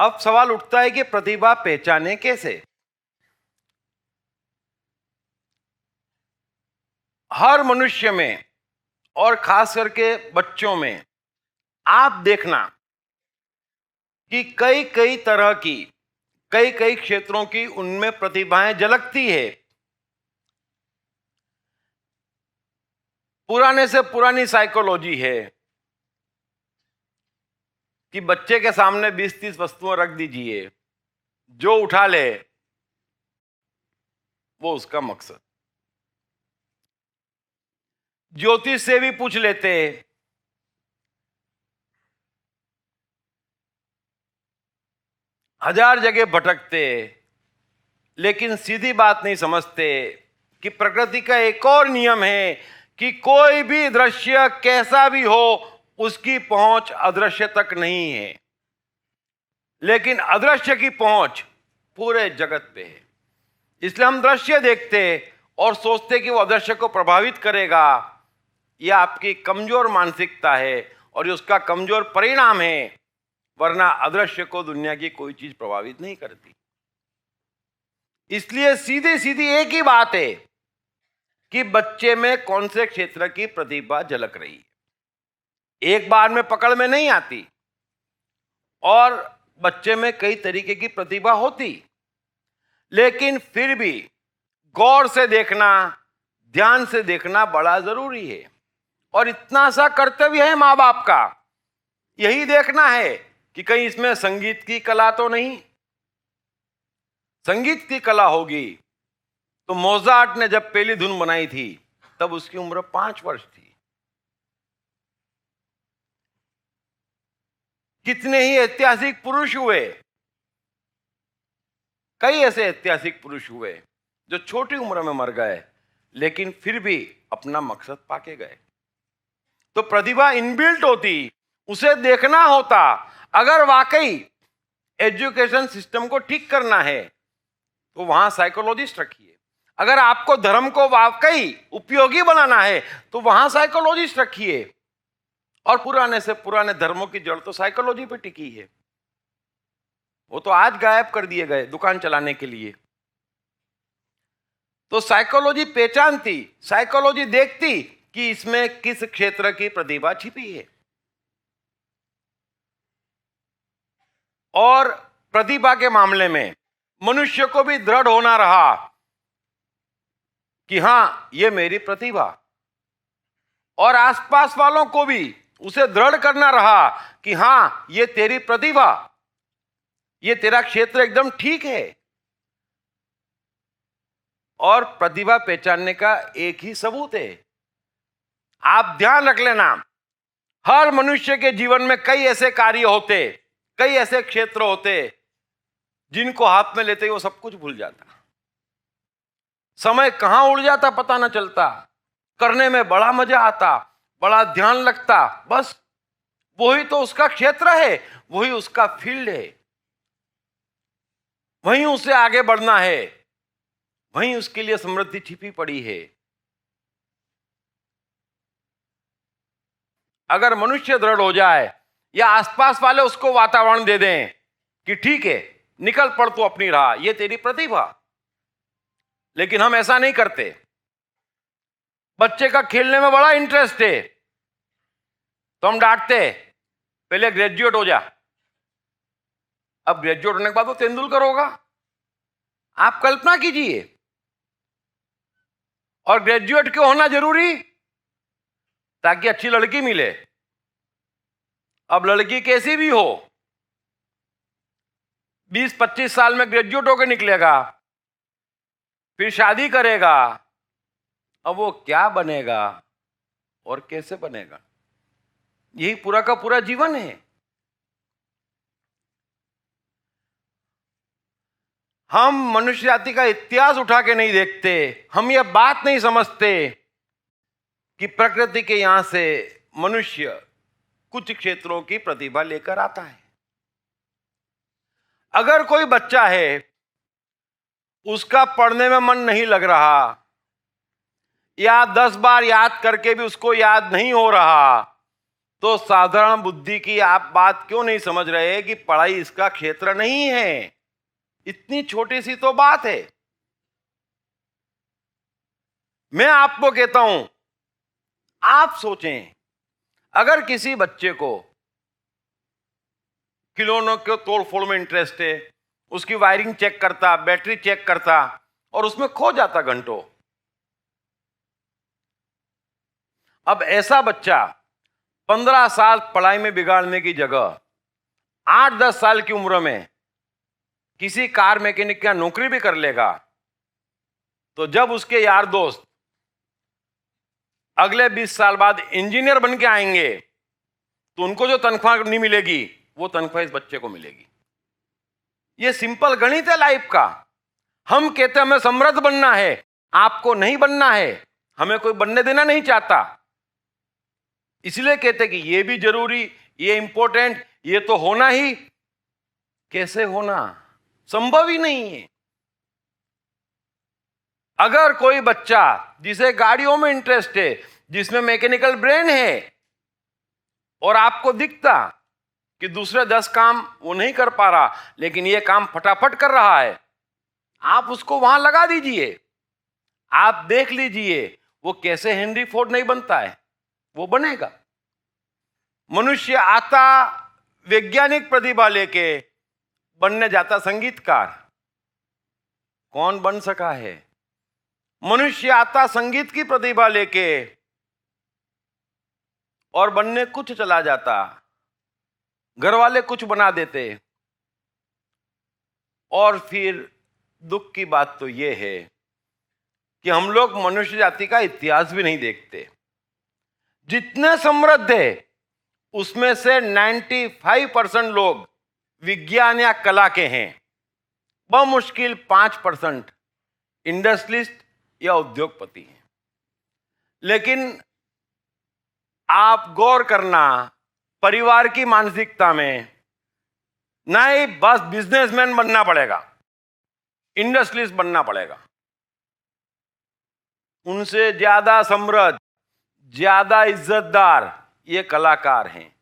अब सवाल उठता है कि प्रतिभा पहचाने कैसे। हर मनुष्य में और खास करके बच्चों में आप देखना कि कई कई तरह की, कई कई क्षेत्रों की उनमें प्रतिभाएं झलकती है। पुराने से पुरानी साइकोलॉजी है कि बच्चे के सामने 20-30 वस्तुएं रख दीजिए, जो उठा ले वो उसका मकसद। ज्योतिष से भी पूछ लेते, हजार जगह भटकते, लेकिन सीधी बात नहीं समझते कि प्रकृति का एक और नियम है कि कोई भी दृश्य कैसा भी हो उसकी पहुंच अदृश्य तक नहीं है, लेकिन अदृश्य की पहुंच पूरे जगत पे है। इसलिए हम दृश्य देखते और सोचते कि वो अदृश्य को प्रभावित करेगा। यह आपकी कमजोर मानसिकता है और ये उसका कमजोर परिणाम है, वरना अदृश्य को दुनिया की कोई चीज प्रभावित नहीं करती। इसलिए सीधी सीधी एक ही बात है कि बच्चे में कौन से क्षेत्र की प्रतिभा झलक रही है। एक बार में पकड़ में नहीं आती और बच्चे में कई तरीके की प्रतिभा होती, लेकिन फिर भी गौर से देखना, ध्यान से देखना बड़ा जरूरी है। और इतना सा कर्तव्य है मां बाप का, यही देखना है कि कहीं इसमें संगीत की कला तो नहीं। संगीत की कला होगी तो मोजार्ट ने जब पहली धुन बनाई थी तब उसकी उम्र 5 वर्ष थी। कितने ही ऐतिहासिक पुरुष हुए, कई ऐसे ऐतिहासिक पुरुष हुए जो छोटी उम्र में मर गए, लेकिन फिर भी अपना मकसद पाके गए। तो प्रतिभा इनबिल्ट होती, उसे देखना होता। अगर वाकई एजुकेशन सिस्टम को ठीक करना है तो वहां साइकोलॉजिस्ट रखिए। अगर आपको धर्म को वाकई उपयोगी बनाना है तो वहां साइकोलॉजिस्ट रखिए। और पुराने से पुराने धर्मों की जड़ तो साइकोलॉजी पे टिकी है। वो तो आज गायब कर दिए गए दुकान चलाने के लिए। तो साइकोलॉजी पहचानती, साइकोलॉजी देखती कि इसमें किस क्षेत्र की प्रतिभा छिपी है। और प्रतिभा के मामले में मनुष्य को भी दृढ़ होना रहा कि हां ये मेरी प्रतिभा, और आसपास वालों को भी उसे दृढ़ करना रहा कि हां ये तेरी प्रतिभा, ये तेरा क्षेत्र एकदम ठीक है। और प्रतिभा पहचानने का एक ही सबूत है। आप ध्यान रख लेना, हर मनुष्य के जीवन में कई ऐसे कार्य होते, कई ऐसे क्षेत्र होते जिनको हाथ में लेते ही वो सब कुछ भूल जाता। समय कहां उड़ जाता पता ना चलता। करने में बड़ा मजा आता, बड़ा ध्यान लगता, बस वही तो उसका क्षेत्र है, वही उसका फील्ड है, वहीं उसे आगे बढ़ना है, वहीं उसके लिए समृद्धि छिपी पड़ी है। अगर मनुष्य दृढ़ हो जाए या आसपास वाले उसको वातावरण दे दें कि ठीक है निकल पड़ तू अपनी राह, ये तेरी प्रतिभा, लेकिन हम ऐसा नहीं करते। बच्चे का खेलने में बड़ा इंटरेस्ट है तो हम डांटते, पहले ग्रेजुएट हो जा। अब ग्रेजुएट होने के बाद वो तेंदुलकर होगा, आप कल्पना कीजिए। और ग्रेजुएट क्यों होना जरूरी? ताकि अच्छी लड़की मिले। अब लड़की कैसी भी हो, 20-25 साल में ग्रेजुएट होकर निकलेगा, फिर शादी करेगा, अब वो क्या बनेगा और कैसे बनेगा, यही पूरा का पूरा जीवन है। हम मनुष्य जाति का इतिहास उठा के नहीं देखते, हम ये बात नहीं समझते कि प्रकृति के यहां से मनुष्य कुछ क्षेत्रों की प्रतिभा लेकर आता है। अगर कोई बच्चा है, उसका पढ़ने में मन नहीं लग रहा, या 10 बार याद करके भी उसको याद नहीं हो रहा, तो साधारण बुद्धि की आप बात क्यों नहीं समझ रहे कि पढ़ाई इसका क्षेत्र नहीं है? इतनी छोटी सी तो बात है। मैं आपको कहता हूं, आप सोचें, अगर किसी बच्चे को खिलौनों के तोड़ फोड़ में इंटरेस्ट है, उसकी वायरिंग चेक करता, बैटरी चेक करता और उसमें खो जाता घंटों। अब ऐसा बच्चा 15 साल पढ़ाई में बिगाड़ने की जगह 8-10 साल की उम्र में किसी कार मैकेनिक का नौकरी भी कर लेगा, तो जब उसके यार दोस्त अगले 20 साल बाद इंजीनियर बन के आएंगे, तो उनको जो तनख्वाह नहीं मिलेगी, वो तनख्वाह इस बच्चे को मिलेगी। ये सिंपल गणित है लाइफ का। हम कहते हैं हमें समृद्ध बनना है, आपको नहीं बनना है, हमें कोई बनने देना नहीं चाहता। इसलिए कहते कि ये भी जरूरी, ये इंपॉर्टेंट, ये तो होना ही। कैसे होना? संभव ही नहीं है। अगर कोई बच्चा जिसे गाड़ियों में इंटरेस्ट है, जिसमें मैकेनिकल ब्रेन है, और आपको दिखता कि दूसरे 10 काम वो नहीं कर पा रहा, लेकिन ये काम फटाफट कर रहा है, आप उसको वहां लगा दीजिए। आप देख लीजिए वो कैसे हेनरी फोर्ड नहीं बनता है, वो बनेगा। मनुष्य आता वैज्ञानिक प्रतिभा लेके, बनने जाता संगीतकार। कौन बन सका है? मनुष्य आता संगीत की प्रतिभा लेके और बनने कुछ चला जाता, घर वाले कुछ बना देते। और फिर दुख की बात तो यह है कि हम लोग मनुष्य जाति का इतिहास भी नहीं देखते। जितने समृद्ध है उसमें से 95% लोग विज्ञान या कला के हैं। बमुश्किल 5% इंडस्ट्रियलिस्ट या उद्योगपति हैं। लेकिन आप गौर करना, परिवार की मानसिकता में नहीं, बस बिजनेसमैन बनना पड़ेगा, इंडस्ट्रियलिस्ट बनना पड़ेगा। उनसे ज्यादा समृद्ध, ज्यादा इज्जतदार ये कलाकार हैं,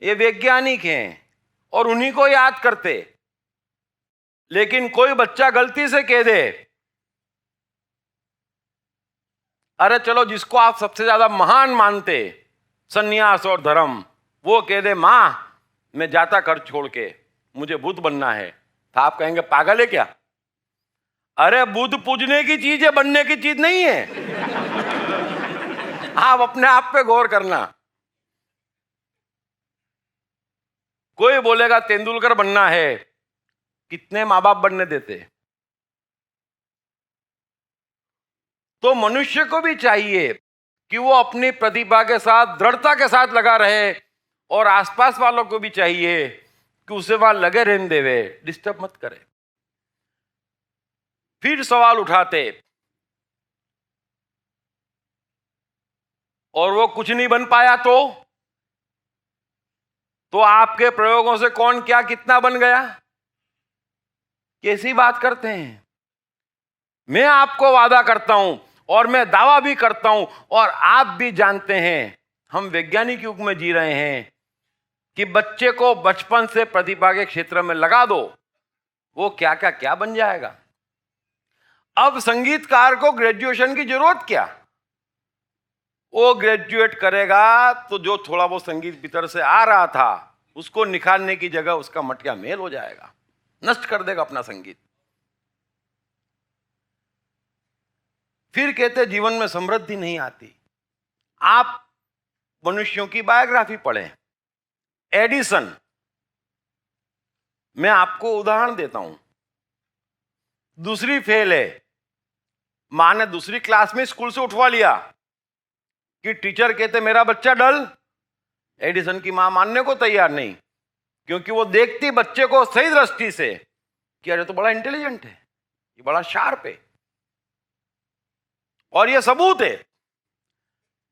ये वैज्ञानिक हैं, और उन्हीं को याद करते। लेकिन कोई बच्चा गलती से कह दे, अरे चलो जिसको आप सबसे ज्यादा महान मानते, सन्यास और धर्म, वो कह दे मां मैं जाता घर छोड़ के, मुझे बुद्ध बनना है, तो आप कहेंगे पागल है क्या? अरे बुद्ध पूजने की चीज है, बनने की चीज नहीं है। आप अपने आप पे गौर करना। कोई बोलेगा तेंदुलकर बनना है, कितने माँ बाप बनने देते? तो मनुष्य को भी चाहिए कि वो अपनी प्रतिभा के साथ, दृढ़ता के साथ लगा रहे, और आसपास वालों को भी चाहिए कि उसे वहां लगे रहने देवे, डिस्टर्ब मत करे। फिर सवाल उठाते और वो कुछ नहीं बन पाया, तो आपके प्रयोगों से कौन क्या कितना बन गया? कैसी बात करते हैं? मैं आपको वादा करता हूं और मैं दावा भी करता हूं, और आप भी जानते हैं, हम वैज्ञानिक युग में जी रहे हैं कि बच्चे को बचपन से प्रतिभा के क्षेत्र में लगा दो, वो क्या क्या क्या बन जाएगा। अब संगीतकार को ग्रेजुएशन की जरूरत क्या? वो ग्रेजुएट करेगा तो जो थोड़ा वो संगीत भीतर से आ रहा था उसको निखारने की जगह उसका मटका मेल हो जाएगा, नष्ट कर देगा अपना संगीत। फिर कहते जीवन में समृद्धि नहीं आती। आप मनुष्यों की बायोग्राफी पढ़ें। एडिसन, मैं आपको उदाहरण देता हूं, दूसरी फेल है, मां ने दूसरी क्लास में स्कूल से उठवा लिया कि टीचर कहते मेरा बच्चा डल। एडिसन की मां मानने को तैयार नहीं, क्योंकि वो देखती बच्चे को सही दृष्टि से कि अरे तो बड़ा इंटेलिजेंट है, ये बड़ा शार्प है। और ये सबूत है,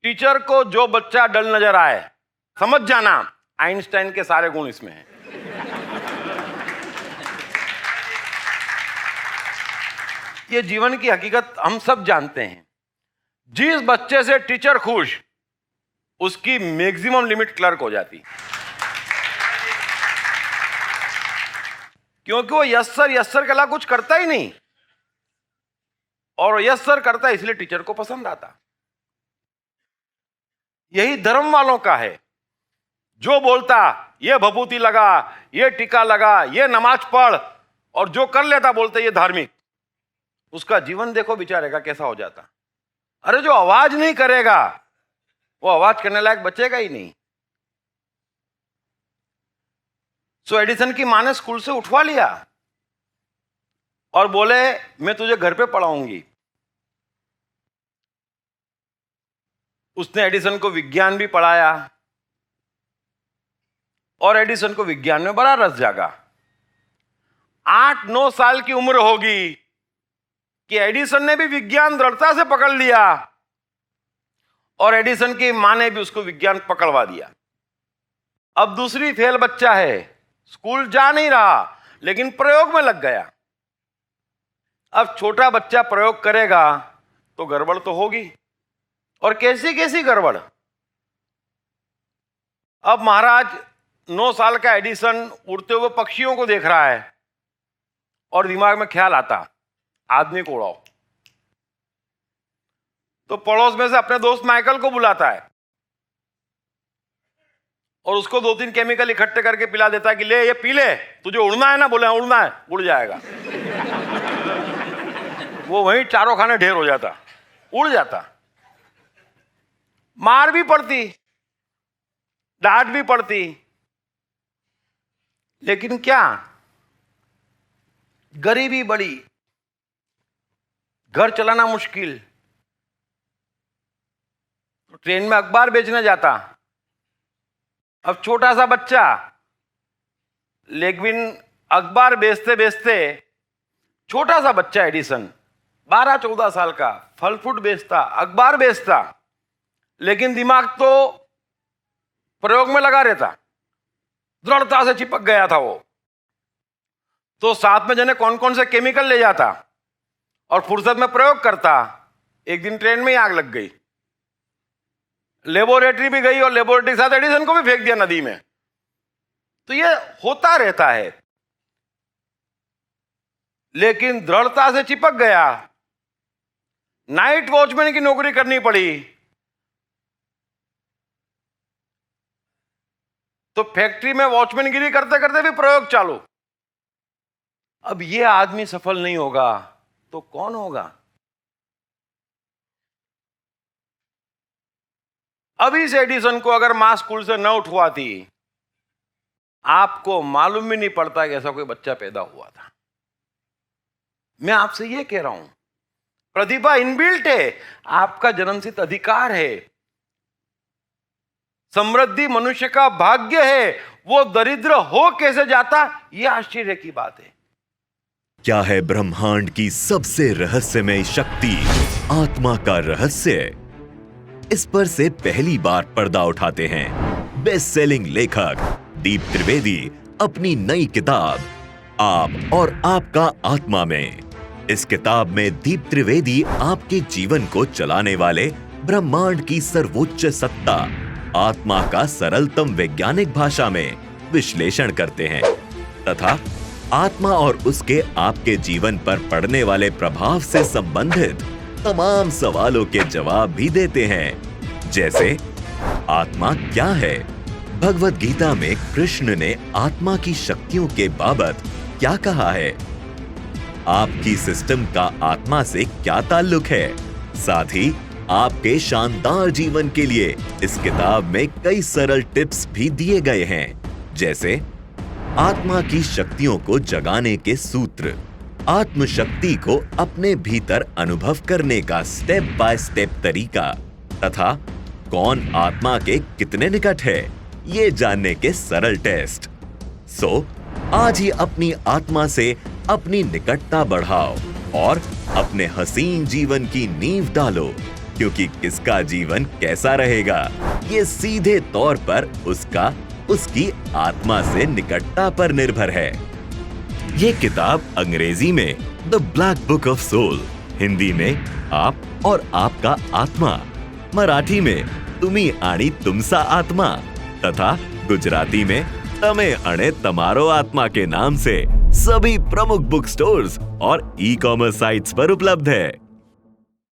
टीचर को जो बच्चा डल नजर आए, समझ जाना आइंस्टाइन के सारे गुण इसमें हैं। ये जीवन की हकीकत हम सब जानते हैं। जिस बच्चे से टीचर खुश, उसकी मैक्सिमम लिमिट क्लर्क हो जाती, क्योंकि वो यस सर के अलावा कुछ करता ही नहीं, और यस सर करता है इसलिए टीचर को पसंद आता। यही धर्म वालों का है, जो बोलता ये भभूति लगा, ये टीका लगा, ये नमाज पढ़, और जो कर लेता बोलते ये धार्मिक, उसका जीवन देखो बेचारे का कैसा हो जाता। अरे जो आवाज नहीं करेगा वो आवाज करने लायक बचेगा ही नहीं। सो एडिसन की मां ने स्कूल से उठवा लिया और बोले मैं तुझे घर पे पढ़ाऊंगी। उसने एडिसन को विज्ञान भी पढ़ाया और एडिसन को विज्ञान में बड़ा रस जागा। 8-9 साल की उम्र होगी कि एडिसन ने भी विज्ञान दृढ़ता से पकड़ लिया और एडिसन की मां ने भी उसको विज्ञान पकड़वा दिया। अब दूसरी फेल बच्चा है, स्कूल जा नहीं रहा लेकिन प्रयोग में लग गया। अब छोटा बच्चा प्रयोग करेगा तो गड़बड़ तो होगी, और कैसी कैसी गड़बड़। अब महाराज 9 साल का एडिसन उड़ते हुए पक्षियों को देख रहा है और दिमाग में ख्याल आता आदमी को उड़ाओ। तो पड़ोस में से अपने दोस्त माइकल को बुलाता है और उसको 2-3 केमिकल इकट्ठे करके पिला देता है कि ले ये पी ले, तुझे उड़ना है ना, बोले उड़ना है, उड़ जाएगा। वो वहीं चारों खाने ढेर हो जाता, उड़ जाता। मार भी पड़ती, डांट भी पड़ती, लेकिन क्या, गरीबी बड़ी, घर चलाना मुश्किल। तो ट्रेन में अखबार बेचने जाता। अब छोटा सा बच्चा, लेकिन अखबार बेचते बेचते छोटा सा बच्चा एडिसन 12-14 साल का फल फ्रूट बेचता, अखबार बेचता, लेकिन दिमाग तो प्रयोग में लगा रहता, दृढ़ता से चिपक गया था वो। तो साथ में जाने कौन कौन से केमिकल ले जाता और फुर्सत में प्रयोग करता। एक दिन ट्रेन में ही आग लग गई, लेबोरेटरी भी गई और लेबोरेटरी के साथ एडिसन को भी फेंक दिया नदी में। तो ये होता रहता है, लेकिन दृढ़ता से चिपक गया। नाइट वॉचमैन की नौकरी करनी पड़ी तो फैक्ट्री में वॉचमैनगिरी करते करते भी प्रयोग चालू। अब ये आदमी सफल नहीं होगा तो कौन होगा? अभी से एडिसन को अगर मां स्कूल से न उठवाती, आपको मालूम भी नहीं पड़ता कि ऐसा कोई बच्चा पैदा हुआ था। मैं आपसे यह कह रहा हूं, प्रतिभा इनबिल्ट है, आपका जन्मसिद्ध अधिकार है। समृद्धि मनुष्य का भाग्य है, वो दरिद्र हो कैसे जाता, यह आश्चर्य की बात है। क्या है ब्रह्मांड की सबसे रहस्यमय शक्ति, आत्मा का रहस्य? इस पर से पहली बार पर्दा उठाते हैं बेस्ट सेलिंग लेखक दीप त्रिवेदी अपनी नई किताब आप और आपका आत्मा में। इस किताब में दीप त्रिवेदी आपके जीवन को चलाने वाले ब्रह्मांड की सर्वोच्च सत्ता आत्मा का सरलतम वैज्ञानिक भाषा में विश्लेषण करते हैं तथा आत्मा और उसके आपके जीवन पर पड़ने वाले प्रभाव से संबंधित तमाम सवालों के जवाब भी देते हैं। जैसे आत्मा क्या है? भगवत गीता में कृष्ण ने आत्मा की शक्तियों के बाबत क्या कहा है? आपकी सिस्टम का आत्मा से क्या ताल्लुक है? साथ ही आपके शानदार जीवन के लिए इस किताब में कई सरल टिप्स भी दिए गए हैं, जैसे आत्मा की शक्तियों को जगाने के सूत्र, आत्मशक्ति को अपने भीतर अनुभव करने का स्टेप बाय स्टेप तरीका तथा कौन आत्मा के कितने निकट है ये जानने के सरल टेस्ट। सो आज ही अपनी आत्मा से अपनी निकटता बढ़ाओ और अपने हसीन जीवन की नींव डालो, क्योंकि किसका जीवन कैसा रहेगा ये सीधे तौर पर उसकी आत्मा से निकटता पर निर्भर है। ये किताब अंग्रेजी में the black book of soul, Hindi में आप और आपका आत्मा, मराठी में तुमी आणि तुमसा आत्मा तथा गुजराती में तमे अणे तमारो आत्मा के नाम से सभी प्रमुख बुक स्टोर्स और ई-कॉमर्स साइट्स पर उपलब्ध है।